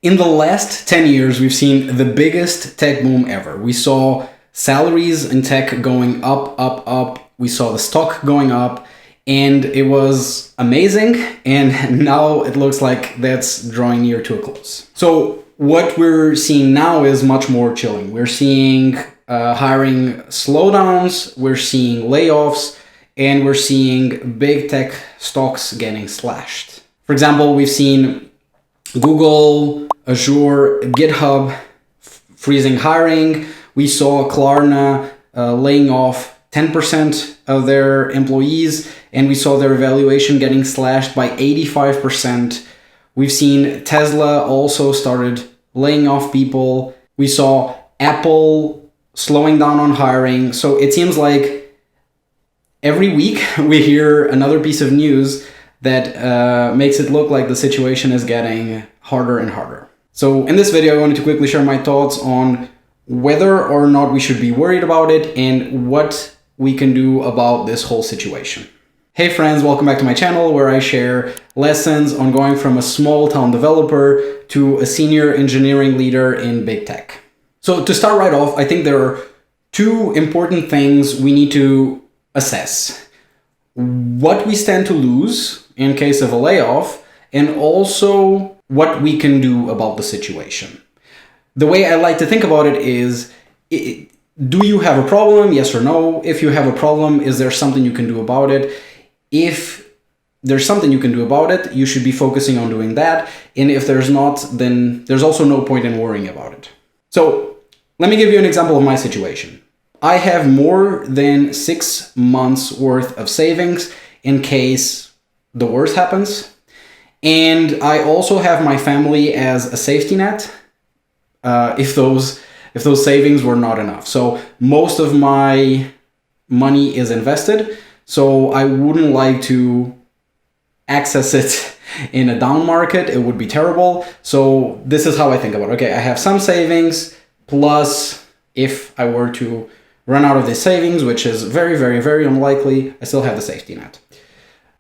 In the last 10 years, we've seen the biggest tech boom ever. We saw salaries in tech going up, up, up. We saw the stock going up, and it was amazing. And now it looks like that's drawing near to a close. So what we're seeing now is much more chilling. We're seeing hiring slowdowns, we're seeing layoffs, and we're seeing big tech stocks getting slashed. For example, we've seen Google, Azure, GitHub freezing hiring. We saw Klarna laying off 10% of their employees, and we saw their valuation getting slashed by 85%. We've seen Tesla also started laying off people. We saw Apple slowing down on hiring. So it seems like every week we hear another piece of news that makes it look like the situation is getting harder and harder. So in this video, I wanted to quickly share my thoughts on whether or not we should be worried about it and what we can do about this whole situation. Hey friends, welcome back to my channel where I share lessons on going from a small town developer to a senior engineering leader in big tech. So to start right off, I think there are two important things we need to assess. What we stand to lose in case of a layoff, and also what we can do about the situation. The way I like to think about it is, do you have a problem? Yes or no? If you have a problem, is there something you can do about it? If there's something you can do about it, you should be focusing on doing that. And if there's not, then there's also no point in worrying about it. So let me give you an example of my situation. I have more than 6 months worth of savings in case the worst happens. And I also have my family as a safety net if those savings were not enough. So most of my money is invested, so I wouldn't like to access it in a down market. It would be terrible. So this is how I think about it. Okay, I have some savings, plus if I were to run out of the savings, which is very, very, very unlikely, I still have the safety net.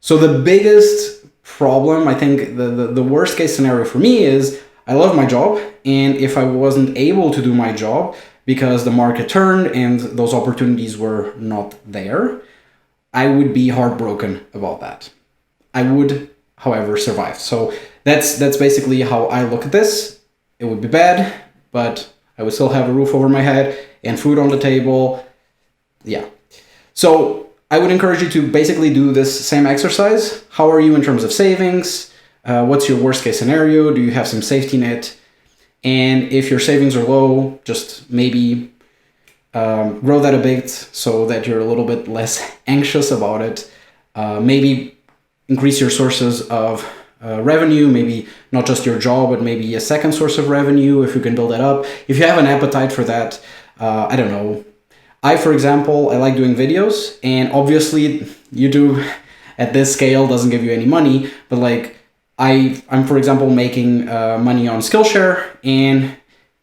So the biggest problem, I think the worst case scenario for me is I love my job, and if I wasn't able to do my job because the market turned and those opportunities were not there, I would be heartbroken about that. I would, however, survive. So that's basically how I look at this. It would be bad, but I would still have a roof over my head and food on the table. Yeah. So I would encourage you to basically do this same exercise. How are you in terms of savings? What's your worst case scenario? Do you have some safety net? And if your savings are low, just maybe grow that a bit so that you're a little bit less anxious about it. Maybe increase your sources of revenue, maybe not just your job, but maybe a second source of revenue if you can build that up. If you have an appetite for that, I don't know. For example, I like doing videos, and obviously YouTube at this scale doesn't give you any money, but like I'm for example making money on Skillshare, and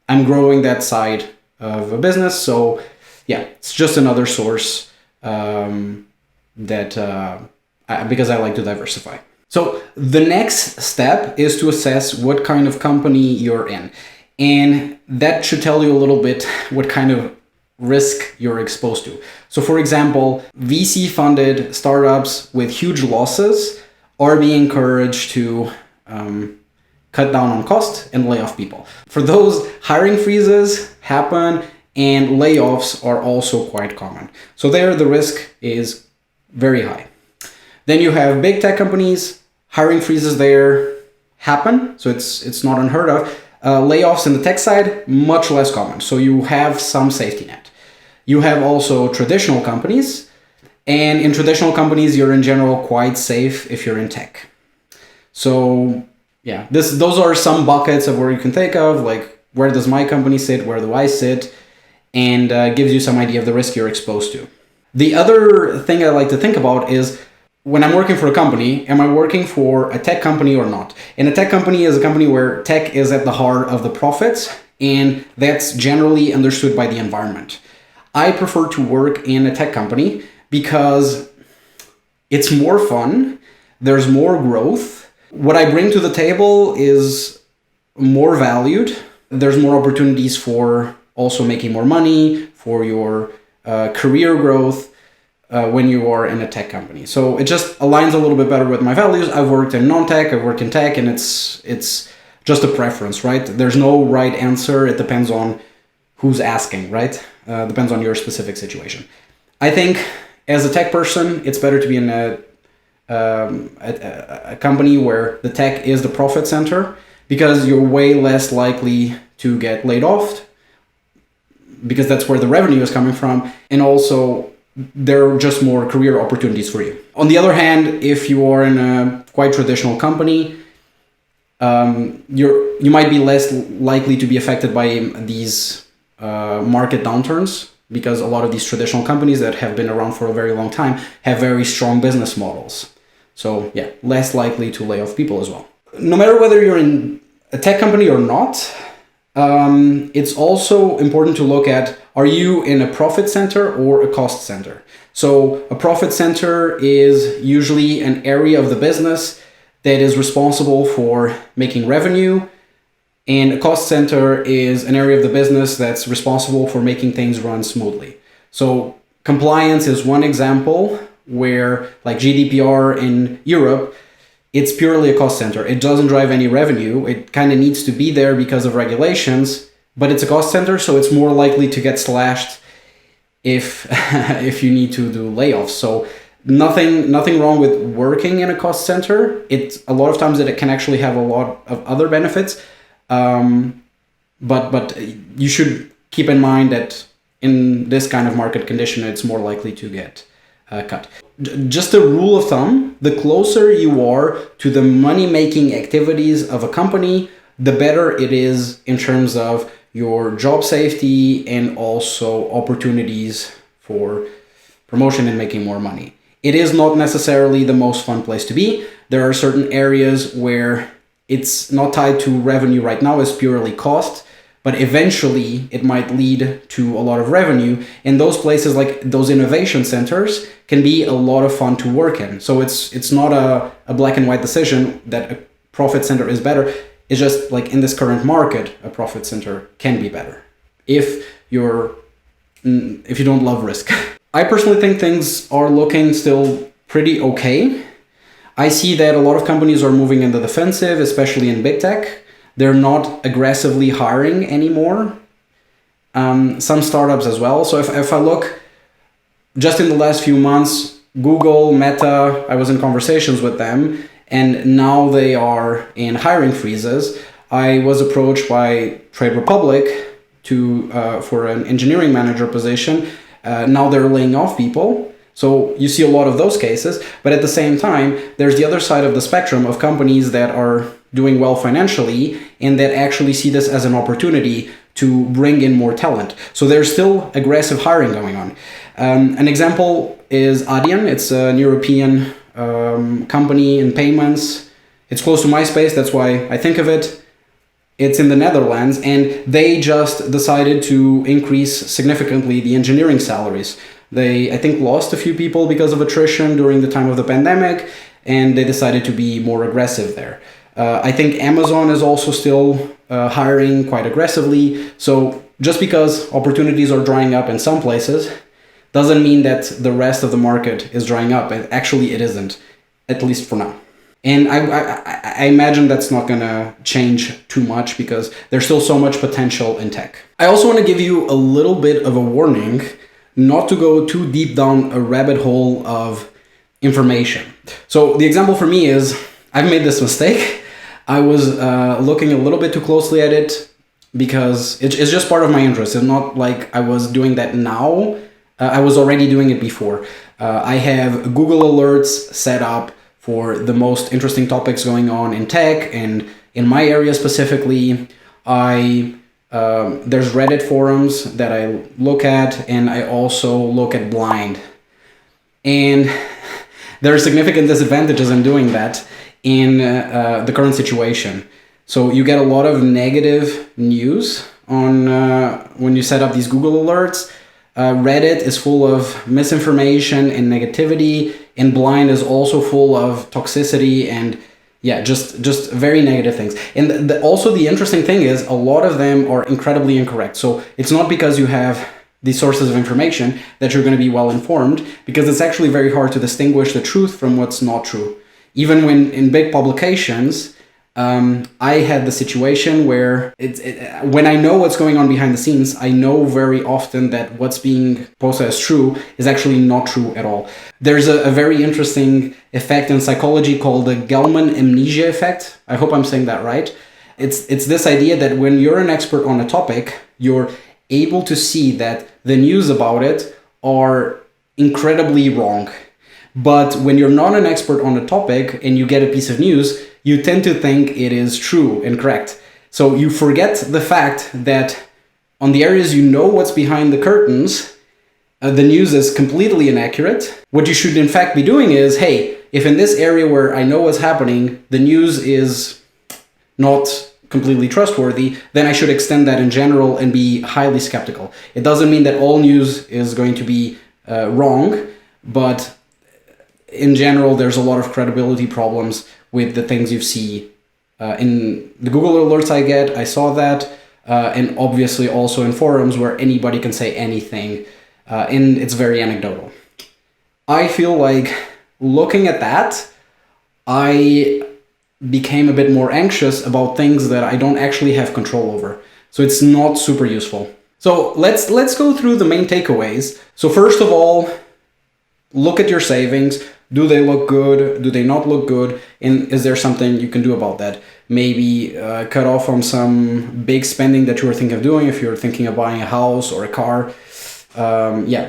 I'm growing that side of a business. So yeah, it's just another source because I like to diversify. So the next step is to assess what kind of company you're in, and that should tell you a little bit what kind of risk you're exposed to. So for example, VC funded startups with huge losses are being encouraged to cut down on cost and lay off people. For those, hiring freezes happen and layoffs are also quite common. So there the risk is very high. Then you have big tech companies, hiring freezes there happen, so it's not unheard of. Layoffs in the tech side, much less common. So you have some safety net. You have also traditional companies, and in traditional companies, you're in general quite safe if you're in tech. So yeah, those are some buckets of where you can think of, like where does my company sit, where do I sit, and gives you some idea of the risk you're exposed to. The other thing I like to think about is, when I'm working for a company, am I working for a tech company or not? And a tech company is a company where tech is at the heart of the profits, and that's generally understood by the environment. I prefer to work in a tech company because it's more fun, there's more growth. What I bring to the table is more valued. There's more opportunities for also making more money, for your career growth when you are in a tech company. So it just aligns a little bit better with my values. I've worked in non-tech, I've worked in tech, and it's just a preference, right? There's no right answer. It depends on who's asking, right? Depends on your specific situation. I think as a tech person, it's better to be in a company where the tech is the profit center, because you're way less likely to get laid off, because that's where the revenue is coming from, and also there are just more career opportunities for you. On the other hand, if you are in a quite traditional company, you might be less likely to be affected by these market downturns, because a lot of these traditional companies that have been around for a very long time have very strong business models. So yeah, less likely to lay off people as well. No matter whether you're in a tech company or not, it's also important to look at, are you in a profit center or a cost center? So a profit center is usually an area of the business that is responsible for making revenue, and a cost center is an area of the business that's responsible for making things run smoothly. So compliance is one example where, like GDPR in Europe, it's purely a cost center. It doesn't drive any revenue. It kind of needs to be there because of regulations, but it's a cost center, so it's more likely to get slashed if if you need to do layoffs. So nothing wrong with working in a cost center. It's a lot of times that it can actually have a lot of other benefits, but you should keep in mind that in this kind of market condition, it's more likely to get cut. Just a rule of thumb, the closer you are to the money-making activities of a company, the better it is in terms of your job safety and also opportunities for promotion and making more money. It is not necessarily the most fun place to be. There are certain areas where it's not tied to revenue right now, it's purely cost, but eventually it might lead to a lot of revenue. And those places, like those innovation centers, can be a lot of fun to work in. So it's not a black and white decision that a profit center is better. It's just like in this current market, a profit center can be better if you don't love risk. I personally think things are looking still pretty okay. I see that a lot of companies are moving in the defensive, especially in big tech. They're not aggressively hiring anymore. Some startups as well. So if I look just in the last few months, Google, Meta, I was in conversations with them, and now they are in hiring freezes. I was approached by Trade Republic for an engineering manager position. Now they're laying off people. So you see a lot of those cases, but at the same time, there's the other side of the spectrum of companies that are doing well financially and that actually see this as an opportunity to bring in more talent. So there's still aggressive hiring going on. An example is Adyen. It's an European company in payments. It's close to MySpace, that's why I think of it. It's in the Netherlands, and they just decided to increase significantly the engineering salaries. They, I think, lost a few people because of attrition during the time of the pandemic, and they decided to be more aggressive there. I think Amazon is also still hiring quite aggressively. So just because opportunities are drying up in some places doesn't mean that the rest of the market is drying up. Actually, it isn't, at least for now. And I imagine that's not going to change too much because there's still so much potential in tech. I also want to give you a little bit of a warning not to go too deep down a rabbit hole of information. So the example for me is, I've made this mistake. I was looking a little bit too closely at it because it's just part of my interest. It's not like I was doing that now. I was already doing it before. I have Google Alerts set up for the most interesting topics going on in tech and in my area specifically. There's Reddit forums that I look at, and I also look at Blind. And there are significant disadvantages in doing that in the current situation. So you get a lot of negative news on when you set up these Google Alerts. Reddit is full of misinformation and negativity, and Blind is also full of toxicity and Yeah, just very negative things. And also the interesting thing is a lot of them are incredibly incorrect. So it's not because you have these sources of information that you're going to be well informed, because it's actually very hard to distinguish the truth from what's not true. Even when in big publications, I had the situation where when I know what's going on behind the scenes, I know very often that what's being posted as true is actually not true at all. There's a very interesting effect in psychology called the Gell-Mann Amnesia effect. I hope I'm saying that right. It's this idea that when you're an expert on a topic, you're able to see that the news about it are incredibly wrong. But when you're not an expert on a topic and you get a piece of news, you tend to think it is true and correct. So you forget the fact that on the areas you know what's behind the curtains, the news is completely inaccurate. What you should in fact be doing is, hey, if in this area where I know what's happening, the news is not completely trustworthy, then I should extend that in general and be highly skeptical. It doesn't mean that all news is going to be wrong, but in general, there's a lot of credibility problems with the things you see in the Google alerts I get. I saw that, and obviously also in forums where anybody can say anything, and it's very anecdotal. I feel like looking at that, I became a bit more anxious about things that I don't actually have control over. So it's not super useful. So let's go through the main takeaways. So first of all, look at your savings. Do they look good? Do they not look good? And is there something you can do about that? Maybe cut off on some big spending that you were thinking of doing. If you're thinking of buying a house or a car,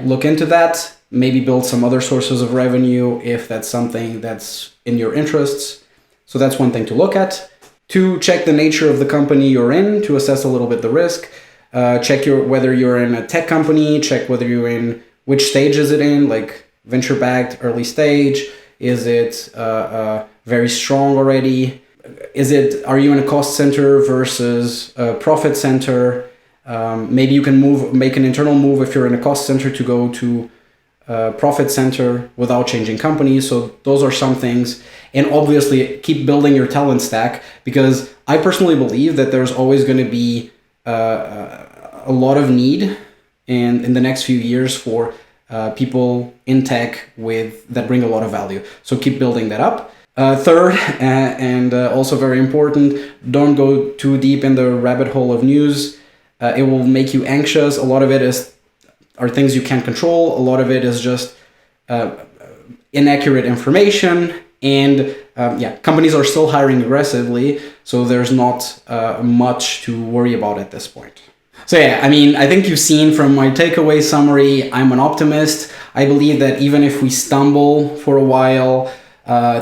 look into that. Maybe build some other sources of revenue if that's something that's in your interests. So that's one thing to look at. 2, check the nature of the company you're in to assess a little bit the risk. Check whether you're in a tech company. Check whether you're in which stage is it in, like venture-backed, early stage? Is it very strong already? Are you in a cost center versus a profit center? Maybe you can make an internal move if you're in a cost center to go to a profit center without changing companies. So those are some things. And obviously, keep building your talent stack, because I personally believe that there's always going to be a lot of need in the next few years for people in tech that bring a lot of value. So keep building that up. Third, and also very important, don't go too deep in the rabbit hole of news. It will make you anxious. A lot of it are things you can't control. A lot of it is just inaccurate information. And companies are still hiring aggressively, so there's not much to worry about at this point. So I think you've seen from my takeaway summary, I'm an optimist. I believe that even if we stumble for a while,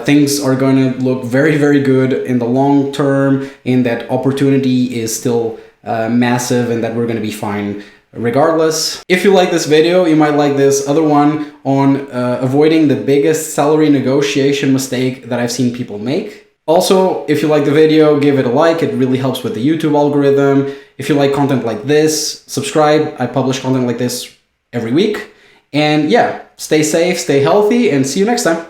things are going to look very, very good in the long term, and that opportunity is still massive, and that we're going to be fine regardless. If you like this video, you might like this other one on avoiding the biggest salary negotiation mistake that I've seen people make. Also, if you like the video, give it a like. It really helps with the YouTube algorithm. If you like content like this, subscribe. I publish content like this every week. And stay safe, stay healthy, and see you next time.